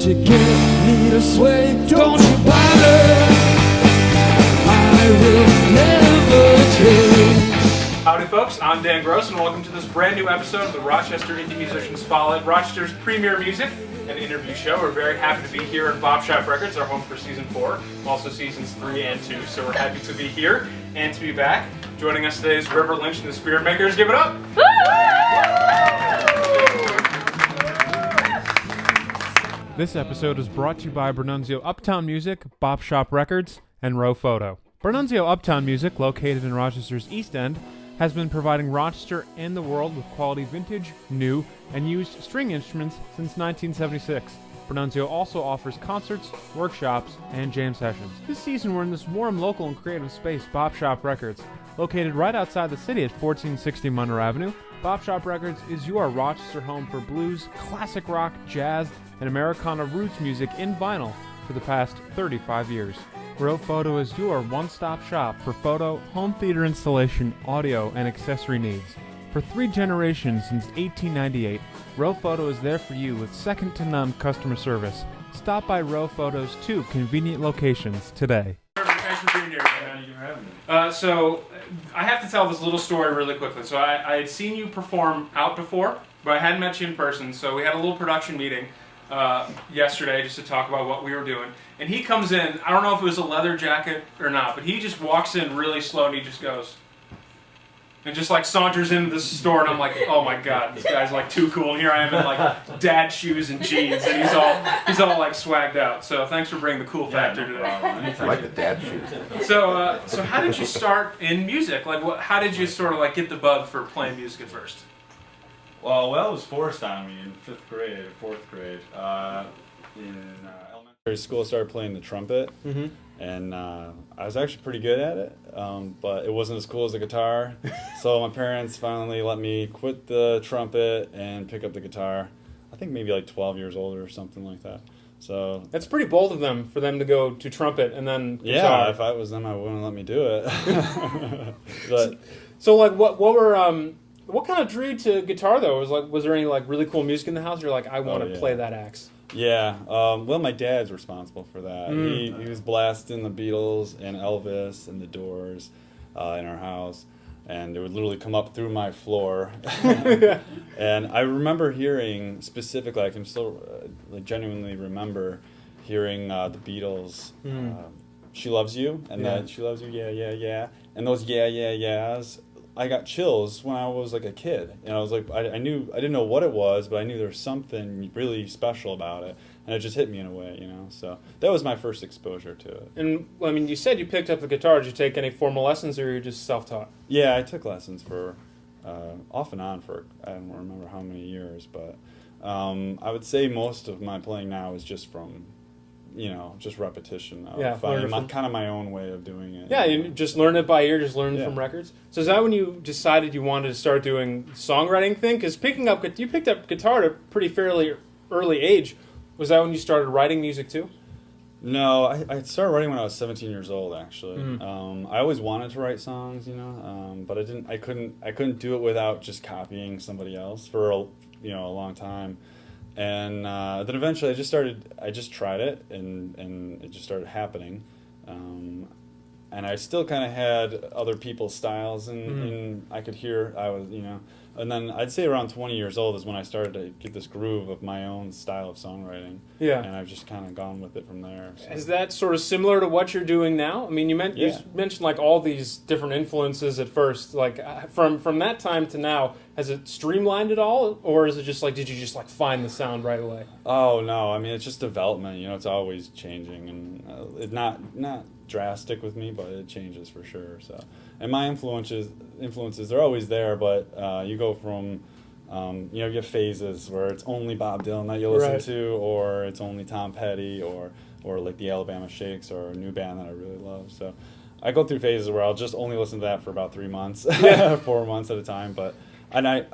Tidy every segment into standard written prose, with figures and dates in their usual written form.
you get me to sway, don't you bother, I will never change. Howdy folks, I'm Dan Gross and welcome to this brand new episode of the Rochester Indie Musician Spotlight, Rochester's premier music and interview show. We're very happy to be here at Bop Shop Records, our home for season 4, also seasons 3 and 2, so we're happy to be here and to be back. Joining us today is River Lynch and the Spiritmakers. Give it up! This episode is brought to you by Bernunzio Uptown Music, Bop Shop Records, and Rowe Photo. Bernunzio Uptown Music, located in Rochester's East End, has been providing Rochester and the world with quality vintage, new, and used string instruments since 1976. Bernunzio also offers concerts, workshops, and jam sessions. This season we're in this warm, local, and creative space, Bop Shop Records. Located right outside the city at 1460 Monroe Avenue, Bop Shop Records is your Rochester home for blues, classic rock, jazz, and Americana roots music in vinyl for the past 35 years. Rowe Photo is your one-stop shop for photo, home theater installation, audio, and accessory needs. For 3 generations since 1898, Rowe Photo is there for you with second-to-none customer service. Stop by Rowe Photo's 2 convenient locations today. Thanks for being here. Thank you for having me. So I have to tell this little story really quickly. So I had seen you perform out before, but I hadn't met you in person. So we had a little production meeting yesterday just to talk about what we were doing. And he comes in, I don't know if it was a leather jacket or not, but he just walks in really slow and he just goes, and just like saunters into the store, and I'm like, oh my god, this guy's like too cool. And here I am in like dad shoes and jeans, and he's all like swagged out. So thanks for bringing the cool factor today. I like the dad shoes. So how did you start in music? Like, how did you sort of like get the bug for playing music at first? Well, it was forced on me in 5th grade, 4th grade. In elementary school, I started playing the trumpet, and I was actually pretty good at it, but it wasn't as cool as the guitar. So my parents finally let me quit the trumpet and pick up the guitar. I think maybe like 12 years old or something like that. So that's pretty bold of them for them to go to trumpet and then guitar. Yeah, if I was them, I wouldn't let me do it. But so like what kind of drew you to guitar though? Was there any like really cool music in the house? You're like, I want to play that axe. Yeah, well, my dad's responsible for that. He was blasting the Beatles and Elvis and the Doors in our house, and it would literally come up through my floor. And I remember hearing specifically, I can still genuinely remember hearing the Beatles, "She Loves You," and that "She Loves You," yeah, yeah, yeah, and those yeah, yeah, yeahs. I got chills when I was like a kid, and I was like, I didn't know what it was, but I knew there was something really special about it, and it just hit me in a way, you know. So that was my first exposure to it. And I mean, you said you picked up the guitar. Did you take any formal lessons, or were you just self-taught? Yeah, I took lessons for off and on for I don't remember how many years, but I would say most of my playing now is just from, just repetition of kind of my own way of doing it. Yeah, you just learn it by ear, just learn from records. So is that when you decided you wanted to start doing songwriting thing? Because you picked up guitar at a pretty fairly early age. Was that when you started writing music too? No, I started writing when I was 17 years old. Actually, I always wanted to write songs, but I couldn't do it without just copying somebody else for a long time. And then eventually I just tried it, and it just started happening. And I still kind of had other people's styles, and I could hear and then I'd say around 20 years old is when I started to get this groove of my own style of songwriting. Yeah. And I've just kind of gone with it from there. So. Is that sort of similar to what you're doing now? I mean, you mentioned like all these different influences at first. Like from that time to now, has it streamlined at all, or is it just like did you just like find the sound right away? Oh no, I mean it's just development. It's always changing, and it's not drastic with me, but it changes for sure. So, and my influences they're always there, but you go from you get phases where it's only Bob Dylan that you listen to, or it's only Tom Petty, or like the Alabama Shakes, or a new band that I really love. So I go through phases where I'll just only listen to that for about 3 months, 4 months at a time. But I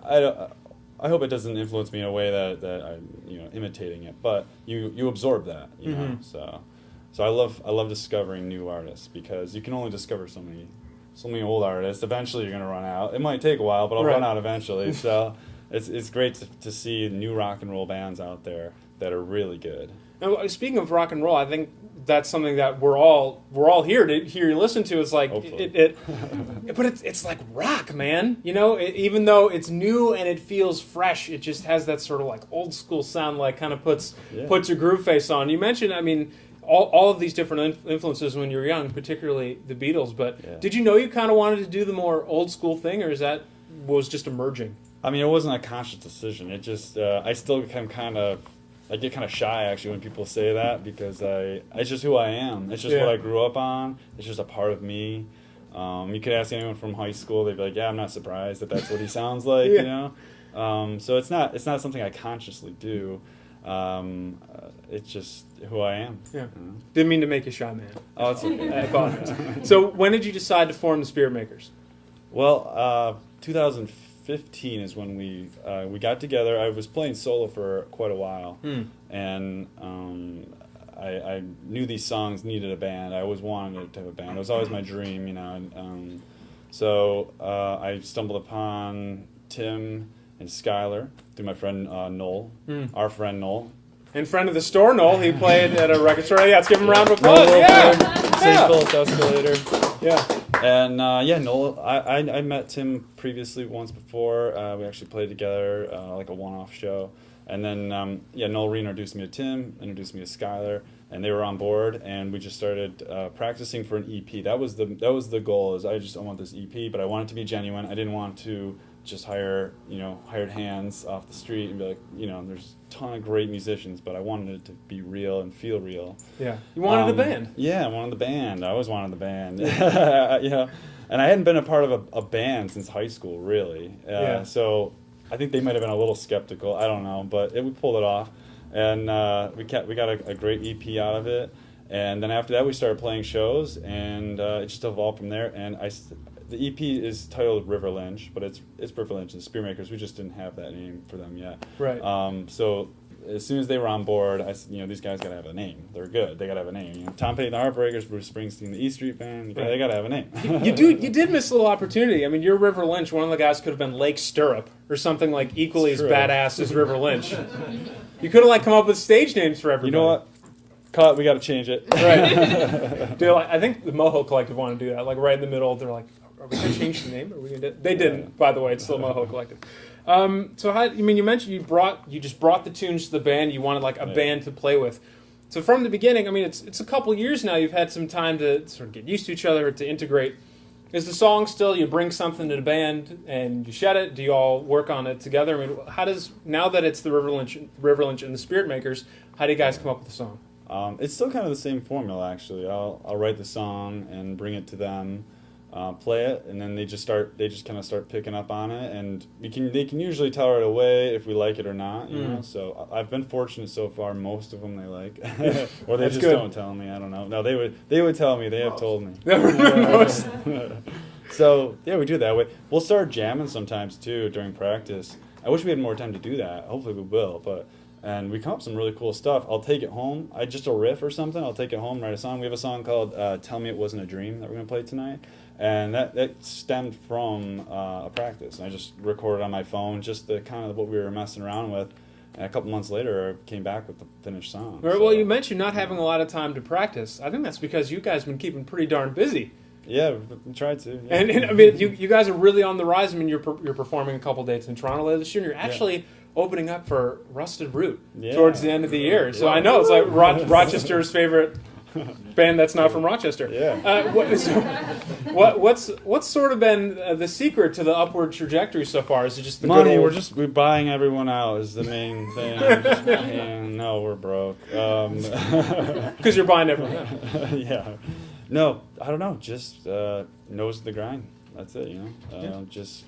hope it doesn't influence me in a way that I'm imitating it, but you absorb that, you know. So I love discovering new artists, because you can only discover so many old artists. Eventually you're going to run out. It might take a while, but I'll run out eventually. So it's great to see new rock and roll bands out there that are really good. Now, speaking of rock and roll, I think that's something that we're all here to hear you listen to. It's like but it's like rock, man. You know, even though it's new and it feels fresh, it just has that sort of like old school sound. Like kind of puts your groove face on. You mentioned, I mean, all of these different influences when you were young, particularly the Beatles. But did you know you kind of wanted to do the more old school thing, or is that was just emerging? I mean, it wasn't a conscious decision. It just I still I get kind of shy actually when people say that, because it's just who I am. It's just what I grew up on. It's just a part of me. You could ask anyone from high school, they'd be like, "Yeah, I'm not surprised that that's what he sounds like," you know. So it's not something I consciously do. It's just who I am. Yeah. Didn't mean to make you shy, man. Oh, it's okay. I apologize. So when did you decide to form the Spiritmakers? Well, 2015 is when we got together. I was playing solo for quite a while, and I knew these songs needed a band. I always wanted to have a band. It was always my dream, you know. And, so I stumbled upon Tim and Schuyler through my friend Noel, our friend Noel. And friend of the store, Noel. He played at a record store. Yeah, let's give him a round of applause. St. Philip's Escalator. Yeah. And Noel, I met Tim previously once before. We actually played together like a one-off show. And then Noel reintroduced me to Tim, introduced me to Schuyler, and they were on board. And we just started practicing for an EP. That was the goal. Is I want this EP, but I want it to be genuine. I didn't want to just hire hired hands off the street and be like, there's a ton of great musicians, but I wanted it to be real and feel real. Yeah, you wanted a band. Yeah, I wanted the band. I always wanted the band. And I hadn't been a part of a band since high school, really. So I think they might have been a little skeptical. I don't know, but we pulled it off, and we got a great EP out of it. And then after that, we started playing shows, and it just evolved from there. And the EP is titled River Lynch, but it's River Lynch and the Spiritmakers. We just didn't have that name for them yet. Right. So as soon as they were on board, I said, these guys got to have a name. They're good. They got to have a name. Tom Petty and the Heartbreakers, Bruce Springsteen, the E Street Band. They got to have a name. You did miss a little opportunity. I mean, your River Lynch, one of the guys could have been Lake Stirrup or something like equally as badass as River Lynch. You could have come up with stage names for everybody. You know what? Cut. We got to change it. Right. Dude, I think the Moho Collective want to do that. Like right in the middle, they're like, "Are we going to change the name? Are we going to?" They didn't, by the way. It's still Moho Collective. So you mentioned you just brought the tunes to the band. You wanted a band to play with. So from the beginning, I mean, it's a couple years now. You've had some time to sort of get used to each other, to integrate. Is the song still you bring something to the band and you shed it? Do you all work on it together? I mean, how does, now that it's the River Lynch and the Spiritmakers, how do you guys come up with the song? It's still kind of the same formula, actually. I'll write the song and bring it to them, play it, and then they just kind of start picking up on it, and they can usually tell right away if we like it or not. You know? So I've been fortunate so far. Most of them they like, or they just don't tell me. I don't know. No, they would tell me. They have told me. So yeah, we do it that way. We'll start jamming sometimes too during practice. I wish we had more time to do that. Hopefully we will, and we come up with some really cool stuff. I'll take it home. Just a riff or something. I'll take it home, write a song. We have a song called "Tell Me It Wasn't a Dream" that we're gonna play tonight, and that stemmed from a practice. And I just recorded on my phone, just the kind of what we were messing around with. And a couple months later, I came back with the finished song. Right, well, you mentioned not having a lot of time to practice. I think that's because you guys have been keeping pretty darn busy. Yeah, we tried to. Yeah. And I mean, you guys are really on the rise. I mean, you're performing a couple dates in Toronto later this year, and you're actually opening up for Rusted Root towards the end of the year. So I know it's like Rochester's favorite band that's not from Rochester. Yeah. What's sort of been the secret to the upward trajectory so far? Is it just the money? good old... We're buying everyone out is the main thing. No, we're broke. Because you're buying everyone out. Yeah. No, I don't know. Just nose to the grind. That's it. Just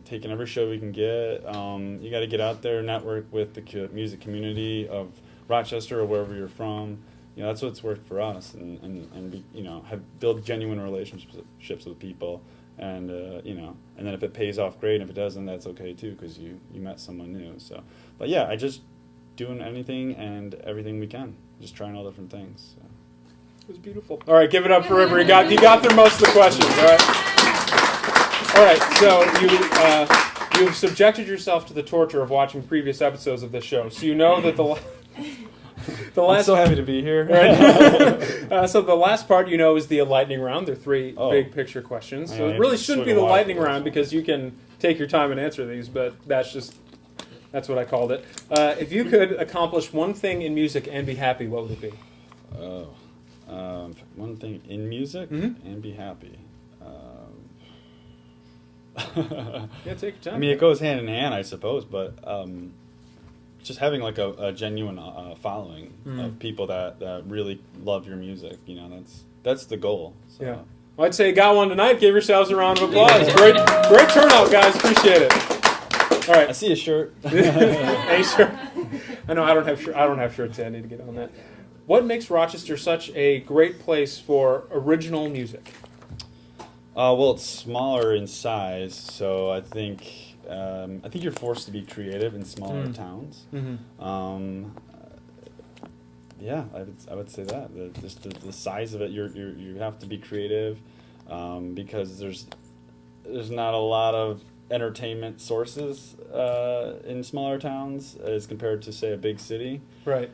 taking every show we can get. You got to get out there, network with the music community of Rochester or wherever you're from. That's what's worked for us, and be, build genuine relationships with people, and and then if it pays off, great. And if it doesn't, that's okay too, because you met someone new. So, but yeah, I just doing anything and everything we can, just trying all different things. So. It was beautiful. All right, give it up for River. You got through most of the questions. All right. So you've subjected yourself to the torture of watching previous episodes of this show, so you know that I'm so happy to be here. So the last part, is the lightning round. They're three big picture questions. So it really shouldn't be the lightning round because you can take your time and answer these, but that's what I called it. If you could accomplish one thing in music and be happy, what would it be? One thing in music and be happy. Yeah, take your time. I mean, it goes hand in hand, I suppose, but just having like a genuine following of people that really love your music, that's the goal. So. Yeah. Well, I'd say you got one tonight. Give yourselves a round of applause. Great turnout, guys. Appreciate it. All right. I see a shirt. A shirt. I know I don't have shirts. I need to get on that. What makes Rochester such a great place for original music? Well, it's smaller in size, so I think you're forced to be creative in smaller towns. Yeah, I would say that just the size of it, you have to be creative because there's not a lot of entertainment sources in smaller towns as compared to, say, a big city. Right.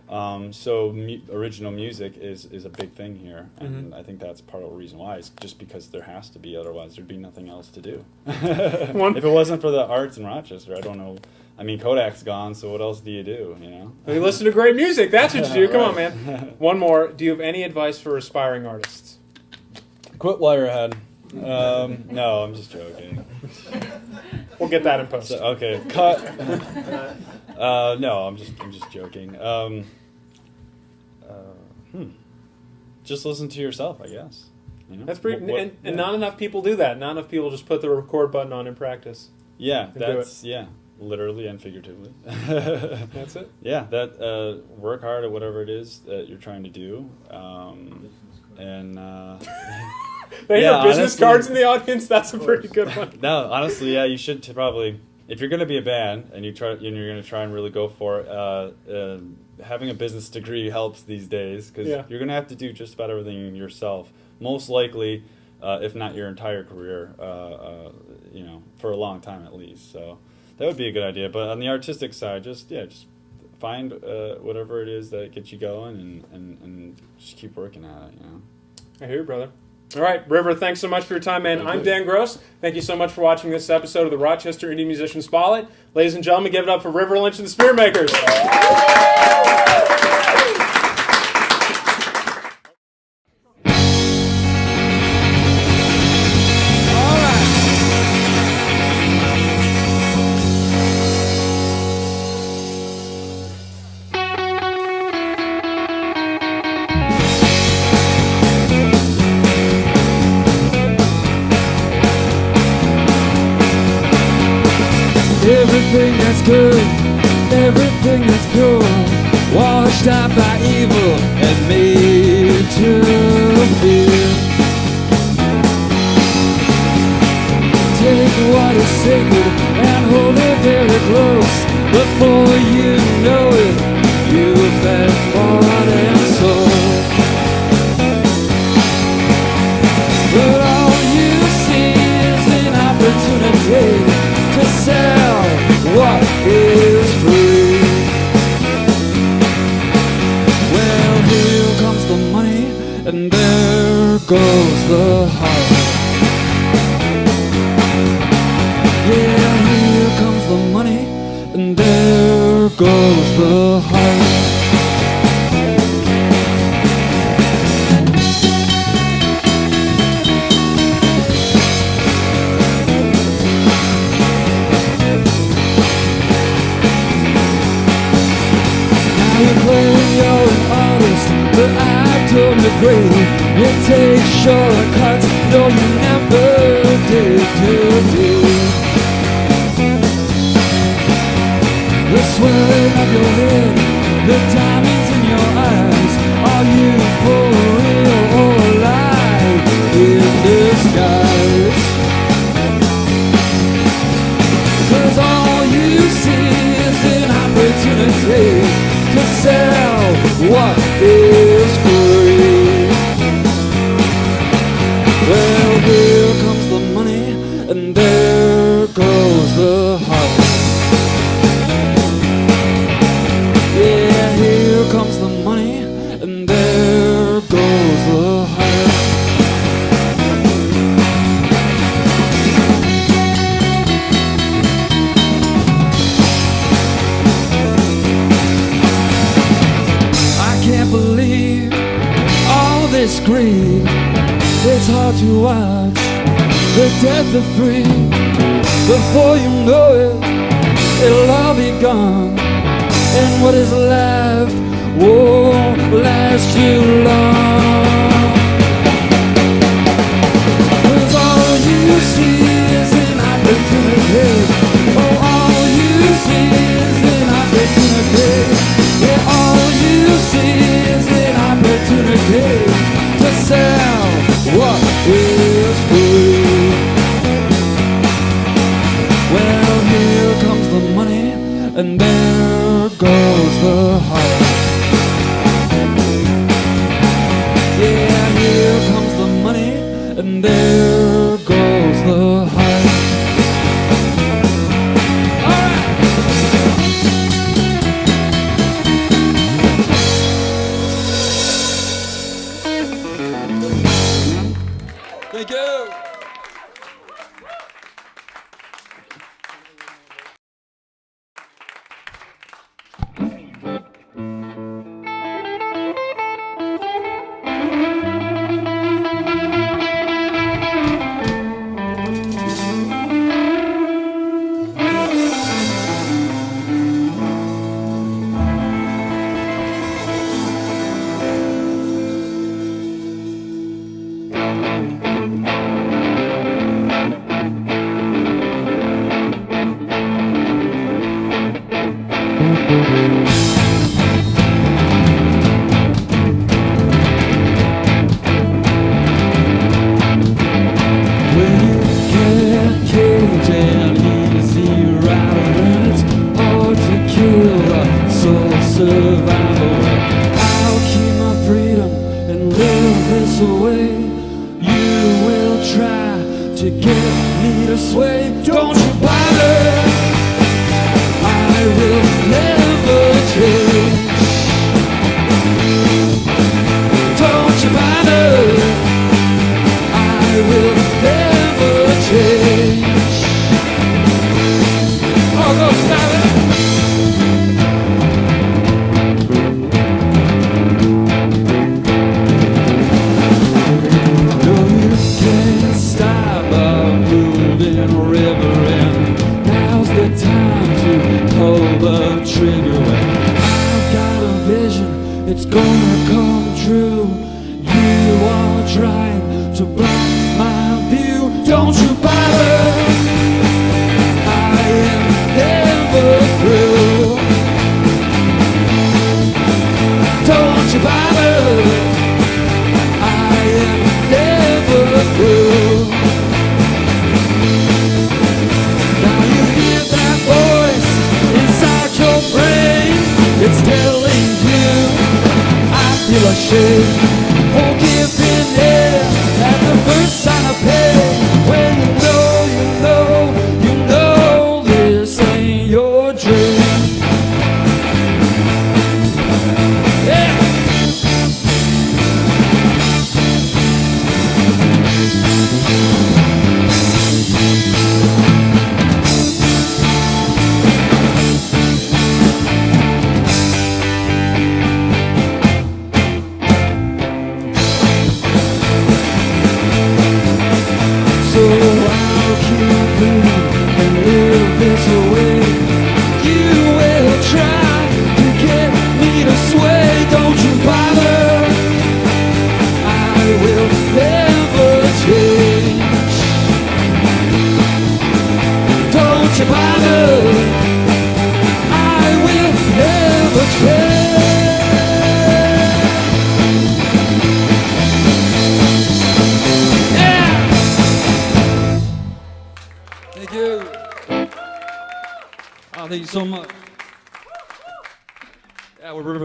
So original music is a big thing here, and I think that's part of the reason why. It's just because there has to be, otherwise there'd be nothing else to do. If it wasn't for the arts in Rochester, I don't know. I mean, Kodak's gone, so what else do you do, You listen to great music. That's what you do. Come on, man. One more. Do you have any advice for aspiring artists? Quit while you're ahead. No, I'm just joking. We'll get that in post. So, okay, cut. No, I'm just joking. Just listen to yourself, I guess. That's pretty. And not enough people do that. Not enough people just put the record button on in practice. Yeah, literally and figuratively. That's it. Yeah, work hard at whatever it is that you're trying to do, and. They have business cards in the audience. That's a pretty good one. No, honestly, yeah, you should probably, if you're going to be a band and you're going to try and really go for it, having a business degree helps these days because you're going to have to do just about everything yourself. Most likely, if not your entire career, for a long time at least. So that would be a good idea. But on the artistic side, just find whatever it is that gets you going and just keep working at it. I hear you, brother. All right, River, thanks so much for your time, man. I'm Dan Gross. Thank you so much for watching this episode of the Rochester Indie Musician Spotlight. Ladies and gentlemen, give it up for River, Lynch, and the Spiritmakers. Everything that's good, everything that's pure, washed out by evil and made to fear. Take what is sacred and hold it very close. Before you know it, you've been bought and sold. But all you see is an opportunity to sell what is free. Well, here comes the money, and there goes the heart. Yeah, here comes the money, and there goes the heart. You're an artist, but I don't agree. You take shortcuts, no, you never did do. The swelling of your head, the diamonds in your eyes. Are you for real or alive in disguise? 'Cause all you see is an opportunity to sell what is free. Well, here comes the money, and there goes the heart. Yeah, here comes the money, screen. It's hard to watch the death of three. Before you know it, it'll all be gone, and what is left won't last too long. 'Cause all you see is an opportunity. Oh, all you see is an opportunity. Yeah, all you see is an opportunity to sell what is free. Well, here comes the money, and there goes the heart. Yeah, here comes the money, and there goes the heart. All right. Thank you.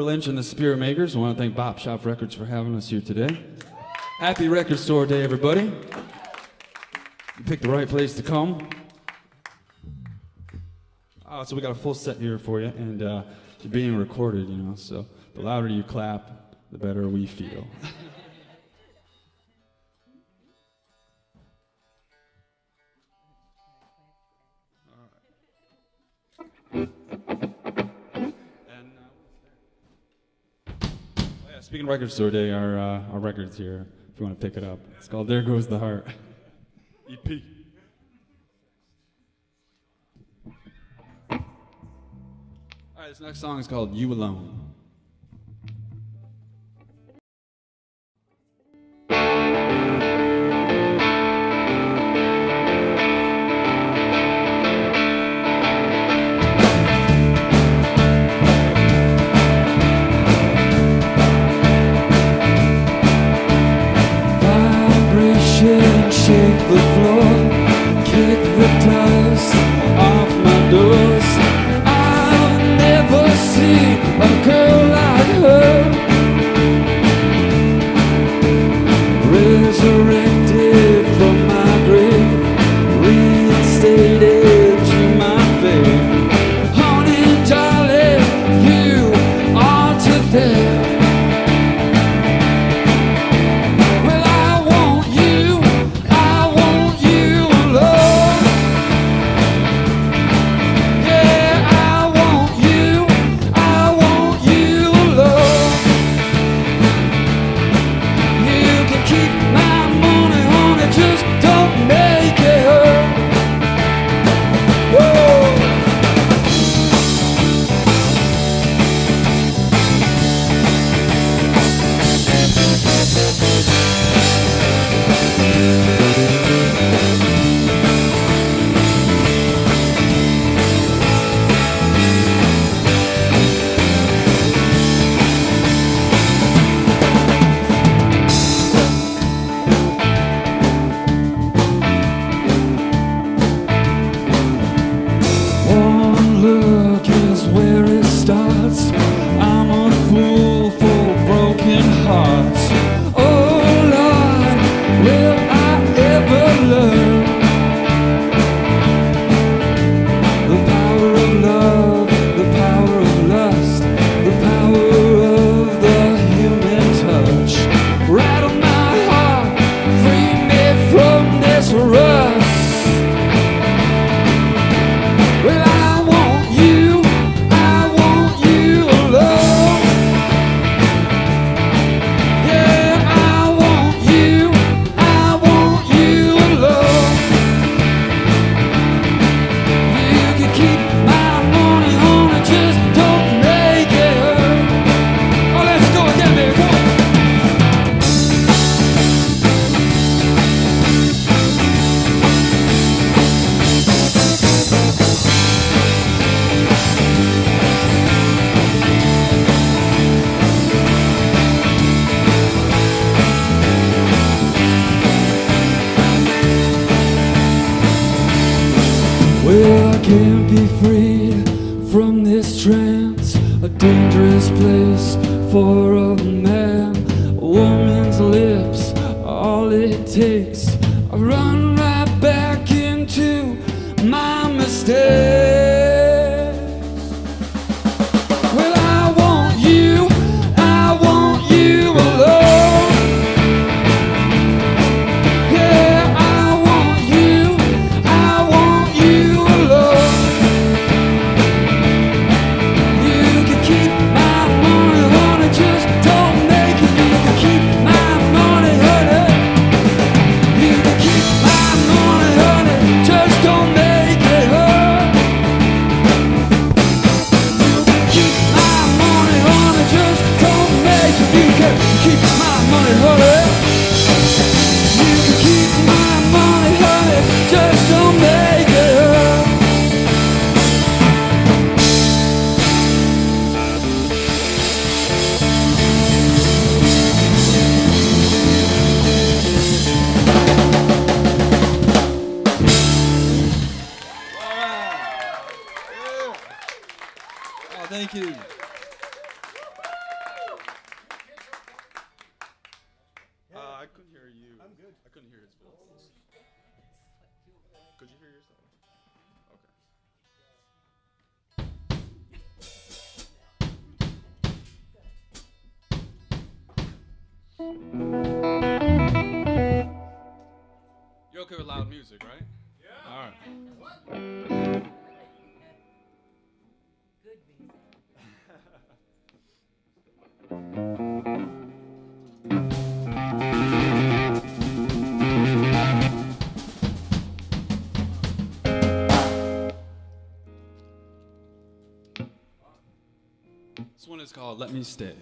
Lynch and the Spiritmakers. I want to thank Bop Shop Records for having us here today. Happy Record Store Day, everybody. You picked the right place to come. So we got a full set here for you, and you're being recorded, you know, so the louder you clap, the better we feel. Yeah, speaking of Record Store Day, our record's here, if you want to pick it up. It's called There Goes the Heart. EP. All right, this next song is called You Alone. Shake the floor, kick the dust off my doors. I've never seen a girl like her, resurrected from my grave, reinstated to my fate. Honey, darling, you are to there. Well, I can't be freed from this trance, a dangerous place for a man. A woman's lips, all it takes. I run right back into my mistakes. Well, I want you alone. Yeah, I want you alone. You can keep my money, honey, just don't make it. You can keep my money, honey. You can keep my money, honey, just don't make it, honey. You can keep my money, honey, just don't make it. You can keep my money, honey. You can keep my money, honey, just don't make it, honey. Oh, thank you. I couldn't hear you. I'm good. I couldn't hear his voice. Could you hear yourself? Okay. You're okay with loud music, right? Yeah. All right. Good music. is called Let Me Stay.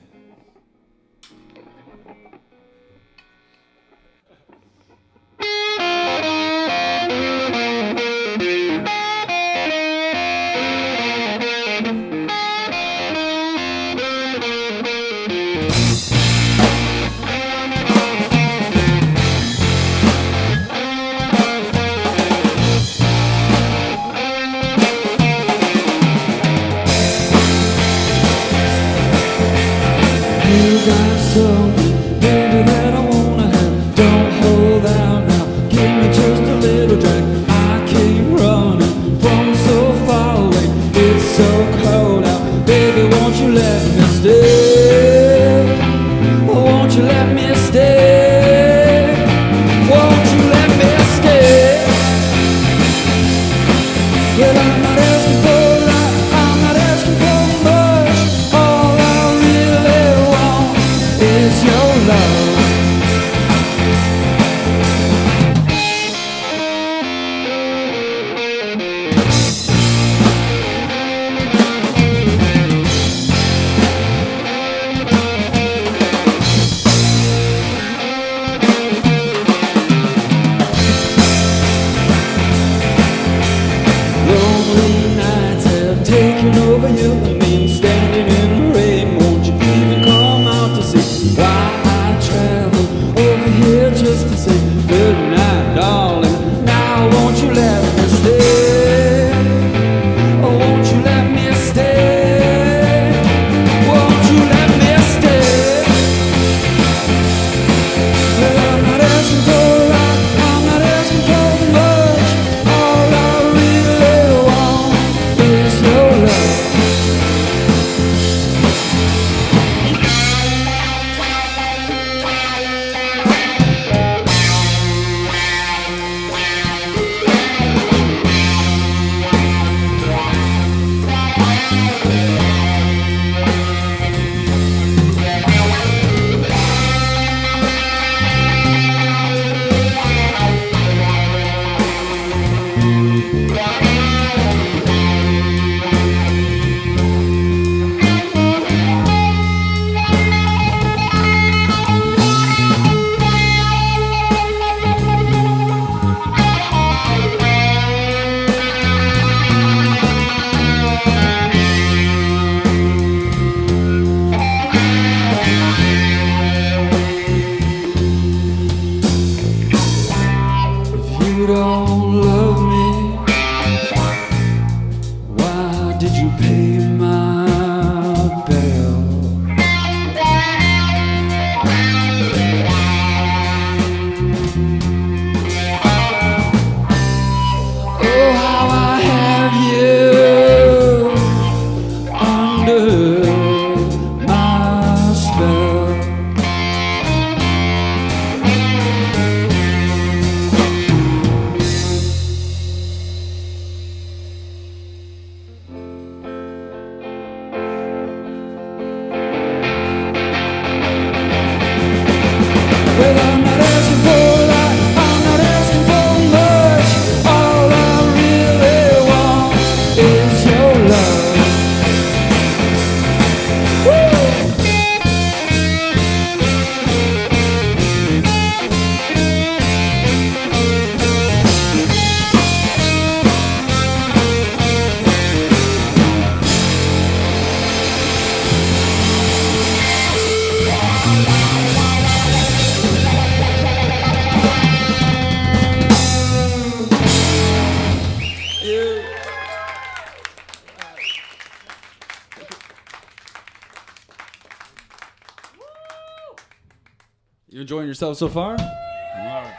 You enjoying yourself so far? All right.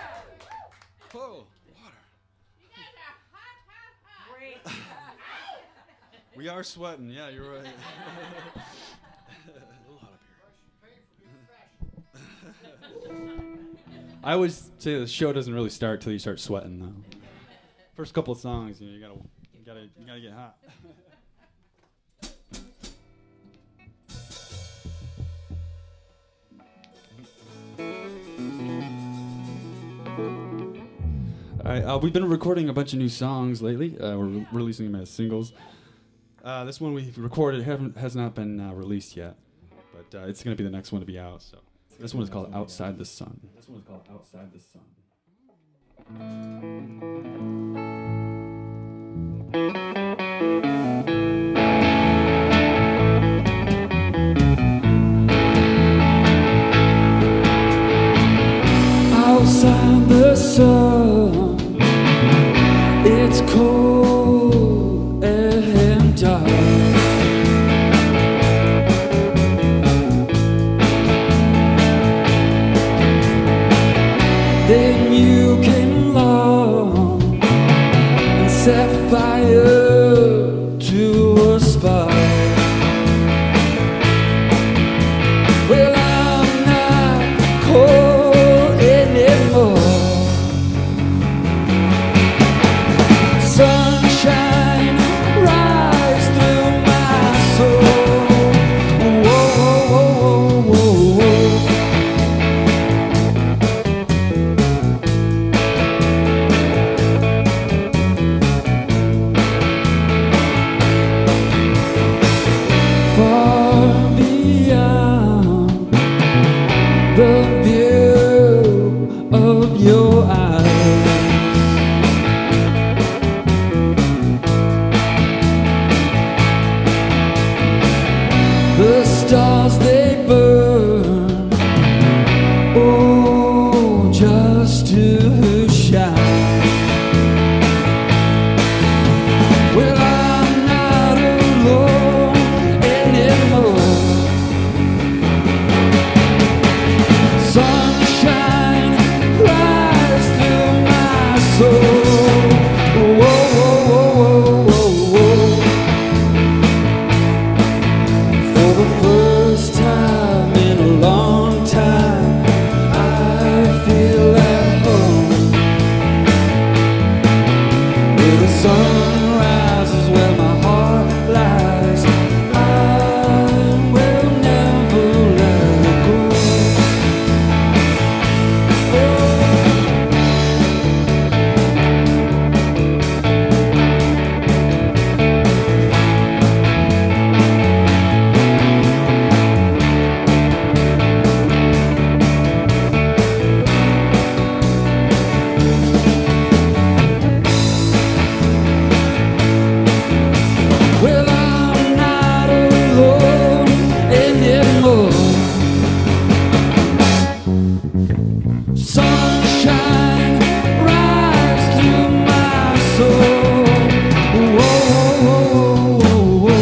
Whoa, water. We are sweating. Yeah, you're right. A little hot up here. I always say the show doesn't really start till you start sweating, though. First couple of songs, you gotta get hot. All right, we've been recording a bunch of new songs lately. We're releasing them as singles. This one we recorded has not been released yet, but it's going to be the next one to be out. So this one is called Outside the Sun. Outside the sun, it's cold and dark. Then you came along and set fire to a spark. Well, I'm not cold anymore. Sunshine rise through my soul. Whoa, whoa, whoa, whoa, whoa. Far beyond the view of your eyes, the stars they burn, oh, just to shine. Well, I'm not alone anymore. Sunshine rise through my soul. Whoa, whoa, whoa, whoa, whoa. For the first time in a long time, I feel at home. Where the sun rises, where my heart lies, I will never let it go. Well, I'm not alone anymore. Sunshine rise through my soul. Whoa, whoa, whoa, whoa.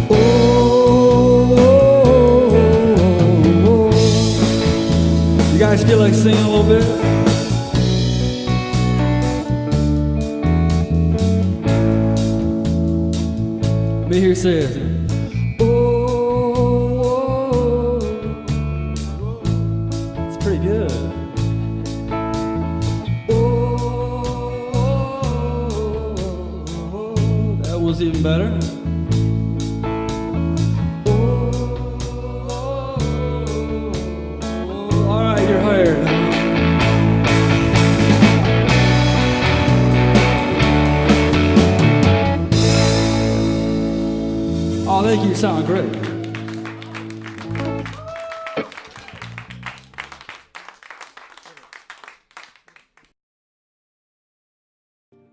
Oh, whoa, whoa. You guys feel like singing a little bit? Let me hear you say it. Oh, it's pretty good. Oh, that was even better. All right, you're hired. Oh, thank you. You sound great.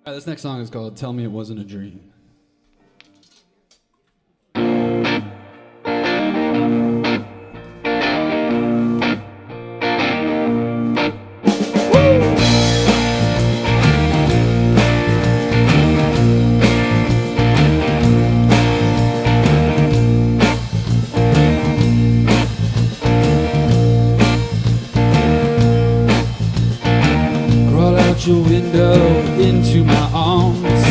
All right, this next song is called "Tell Me It Wasn't a Dream." Crawl out your window into my arms.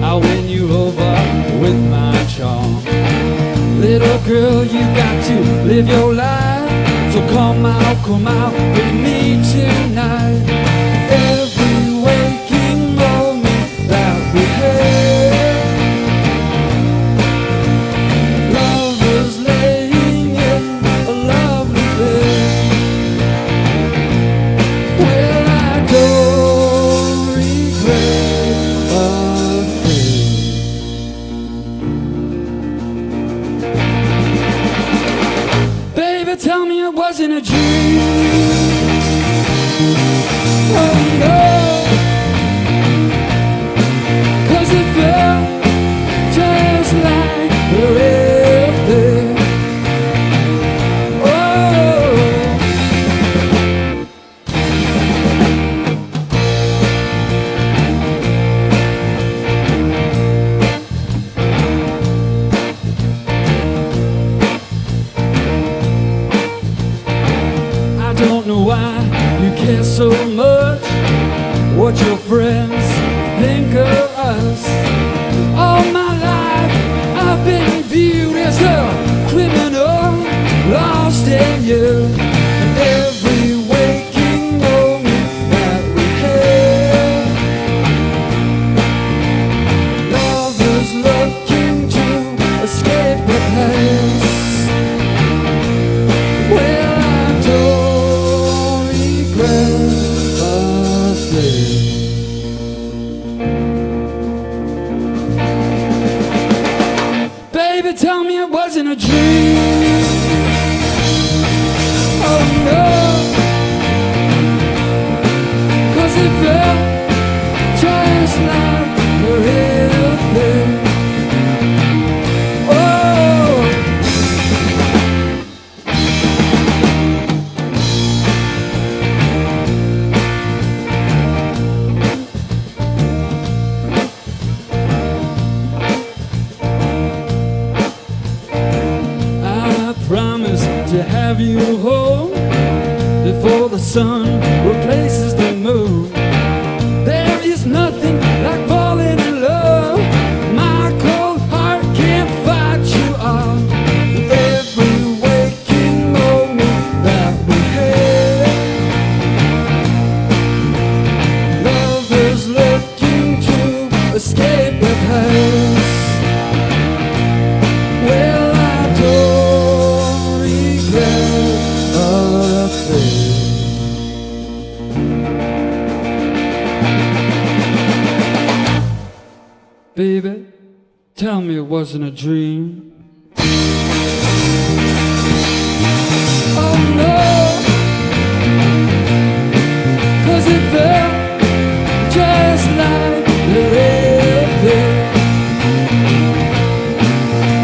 I'll win you over with my charm. Little girl, you got to live your life. So come out with me tonight. Every waking moment that we had, lovers laying in a love so much what your friends think of us. All my life I've been viewed as a criminal, lost in you. And every waking moment that we have, lovers looking to escape the past. Well, I don't regret a thing. Baby, tell me it wasn't a dream. Oh no, 'cause it felt just like the real thing. Oh, I promise to have you home before the sun replaces the moon. There is nothing like falling in love. My cold heart can't fight you off. Every waking moment that we have, lovers looking to escape the past. Well, I don't regret a thing. Baby, tell me it wasn't a dream. Oh no, 'cause it felt just like the real thing.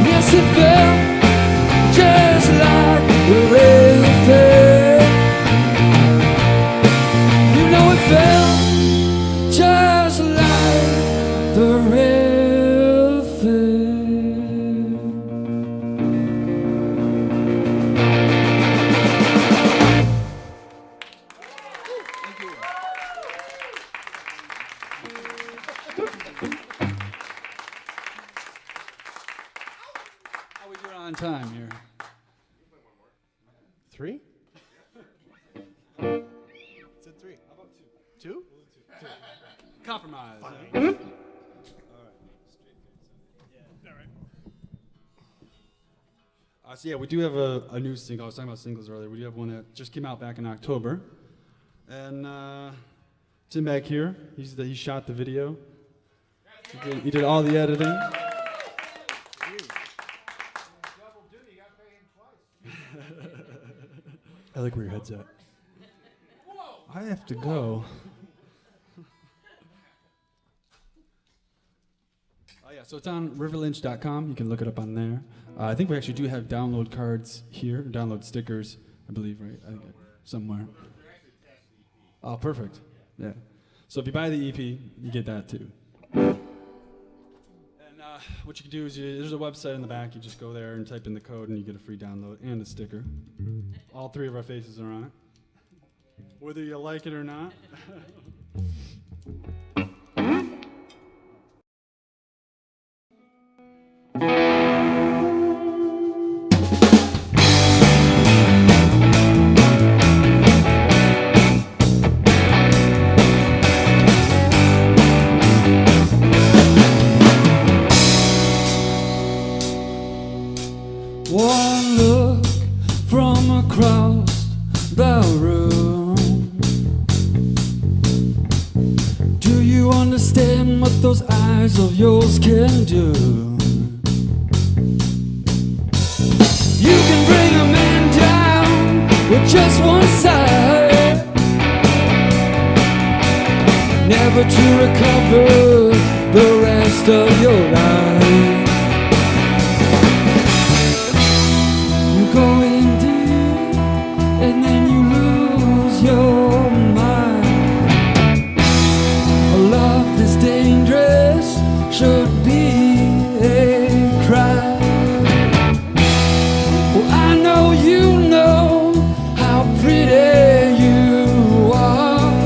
Yes, it felt just like the real thing. You know it felt just like the real thing. How we doing on time here? 3? Said 3. How about 2? 2? Compromise. So yeah, we do have a new single. I was talking about singles earlier. We do have one that just came out back in October, and Tim back here. He shot the video. He did all the editing. I like where your head's at. I have to go. Oh yeah, so it's on riverlynch.com. You can look it up on there. I think we actually do have download cards here, download stickers, I believe, right? I think somewhere. Oh, perfect. Yeah. So if you buy the EP, you get that too. And what you can do is there's a website in the back. You just go there and type in the code, and you get a free download and a sticker. All 3 of our faces are on it, whether you like it or not. One look from across the room. Do you understand what those eyes of yours can do? You can bring a man down with just one side, never to recover the rest of your life. You go in deep and then you lose your mind. A love this dangerous should be a crime. Well, I know you know how pretty you are.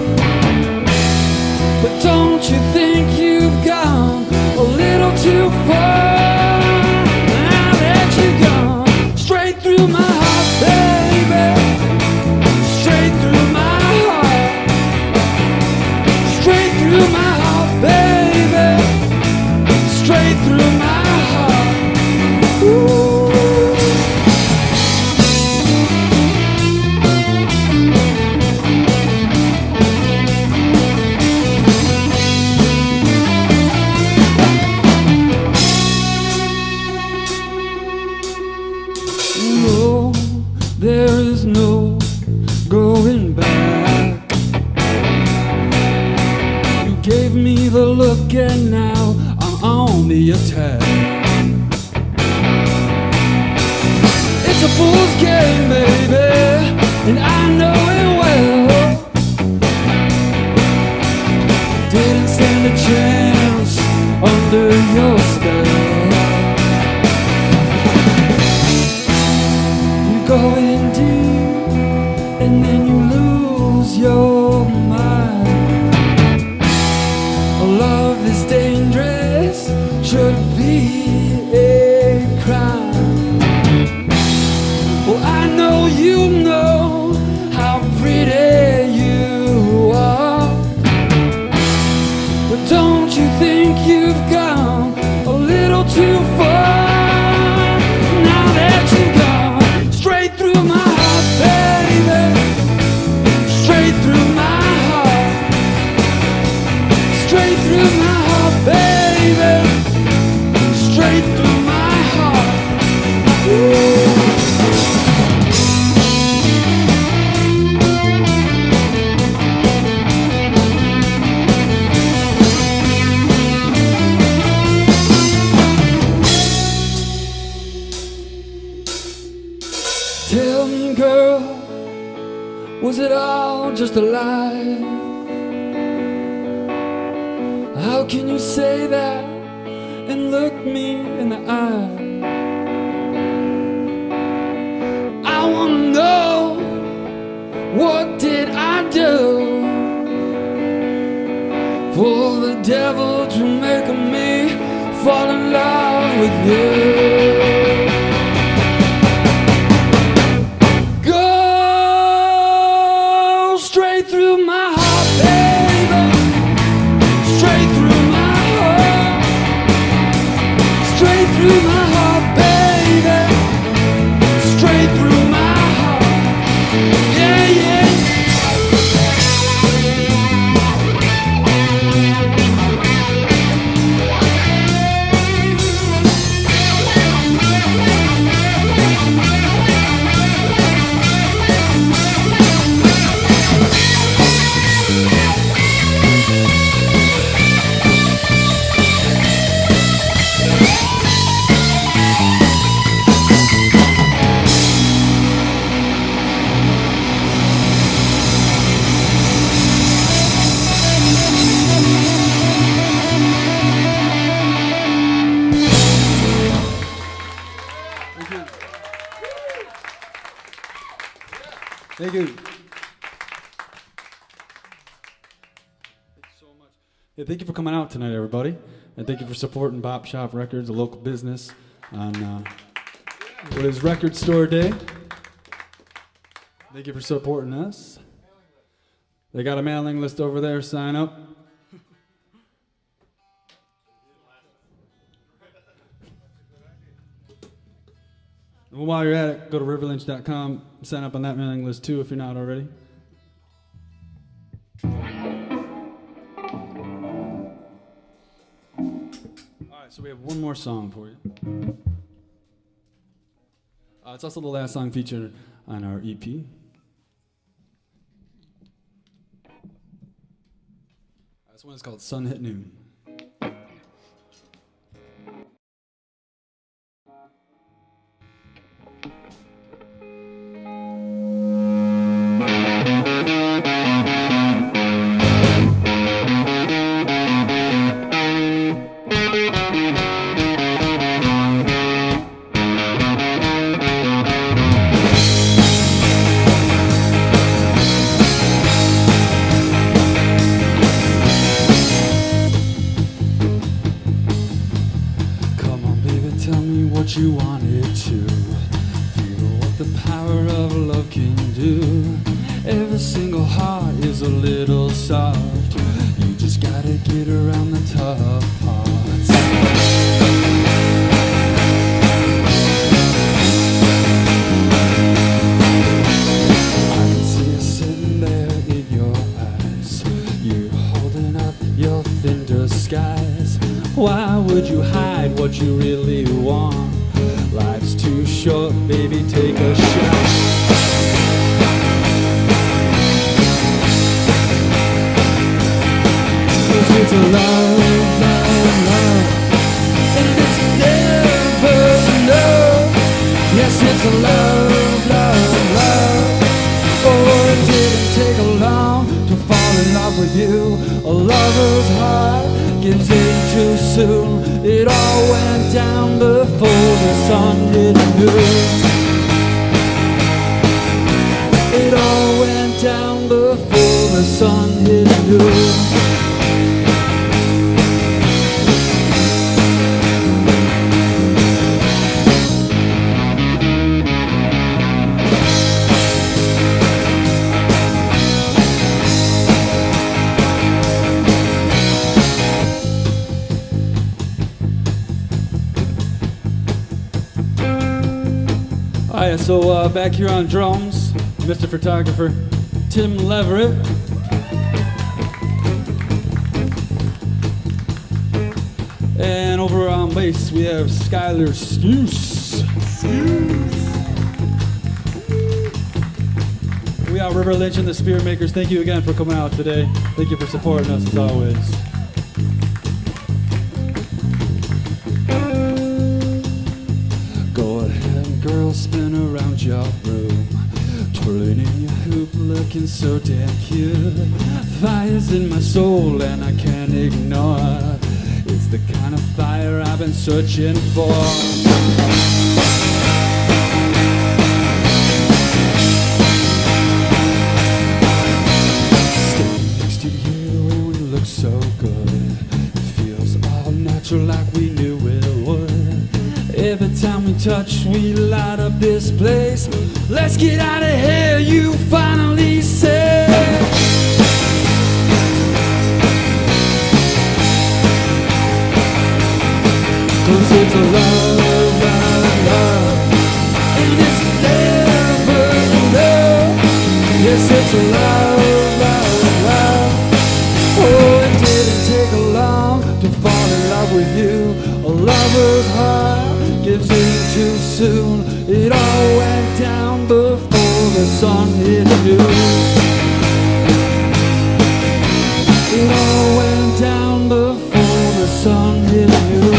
gave me the look and now I'm on the attack. It's a fool's game, baby, and I know it well. Didn't stand a chance under your spell. You go in deep and then you lose your mind. Love is dangerous, should be a crime. Well, I know you know how pretty you are, but don't you think you've gone a little too far? Now that you've gone straight through my heart, baby, straight through my heart, straight through my heart, baby, straight through my heart. Ooh. Tell me, girl, was it all just a lie? How can you say that and look me in the eye? I wanna know, what did I do for the devil to make me fall in love with you? Straight through my heart, baby, straight through my heart, straight through my heart, baby, straight through my heart, yeah, yeah. Thank you. Thank you so much. Yeah, thank you for coming out tonight, everybody. And thank you for supporting Bop Shop Records, a local business, on what is Record Store Day. Thank you for supporting us. They got a mailing list over there. Sign up. Well, while you're at it, go to riverlynch.com, sign up on that mailing list too if you're not already. Alright, so we have one more song for you. It's also the last song featured on our EP. This one is called Sun Hit Noon. You wanted to feel what the power of love can do. Every single heart is a little soft. You just gotta get around the tough parts. I can see you sitting there in your eyes. You're holding up your thin disguise. Why would you hide what you really want? Life's too short, baby, take a shot. 'Cause it's a love, love, love, and it's never enough. Yes, it's a love, love, love. Oh, it didn't take long to fall in love with you. A lover's heart gives in too soon. It all went down before the sun hit you. It all went down before the sun hit you. Alright, so back here on drums, Mr. Photographer Tim Leverett. And over on bass we have Schuyler Skuse. We are River Lynch and the Spiritmakers. Thank you again for coming out today. Thank you for supporting us as always. Go ahead, girl, spin around your room, twirling in your hoop, looking so damn cute. Fire's in my soul and I can't ignore. It's the kind of fire I've been searching for. Standing next to you and we look so good. It feels all natural like we knew it would. Every time we touch, we light up this place. Let's get out of here, you finally say. Cause it's a love, love, love, and it's never enough. Yes, it's a love, love, love. Oh, it didn't take long to fall in love with you. A lover's heart gives in too soon. It all went down before the sun hit you. It all went down before the sun hit you.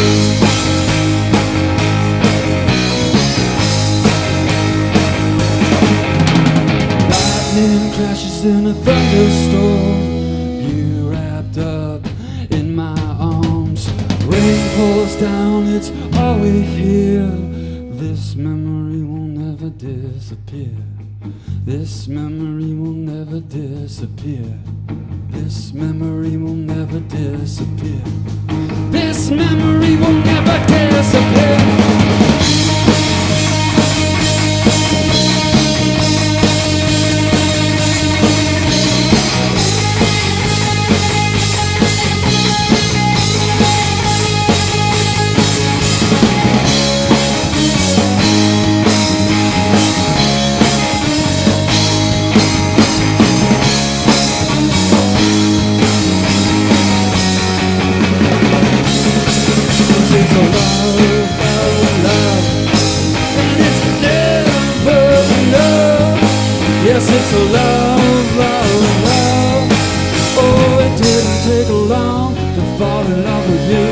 Lightning crashes in a thunderstorm. You wrapped up in my arms. Rain pours down, it's always here. This memory will never disappear. This memory will never disappear. This memory will never disappear. This memory will never disappear. It's a love, love, love, and it's never enough. Yes, it's a love, love, love. Oh, it didn't take long to fall in love with you.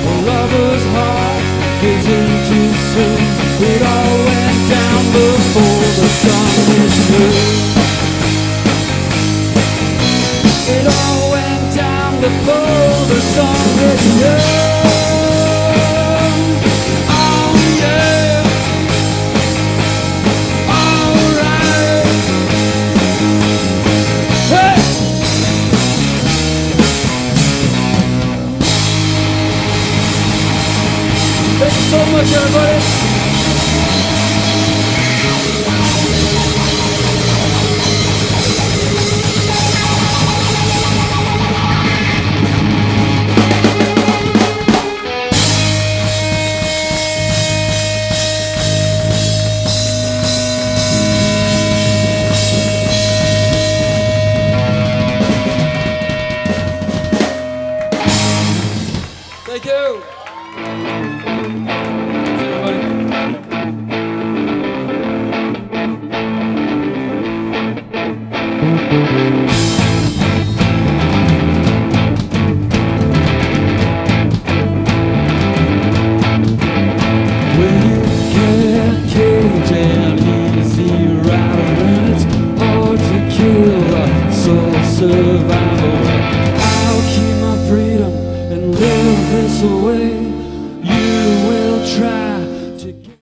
A lover's heart gives in too soon. It all went down before the sun hit you. It all went down before the sun hit you. So much, everybody. Thank you. answer.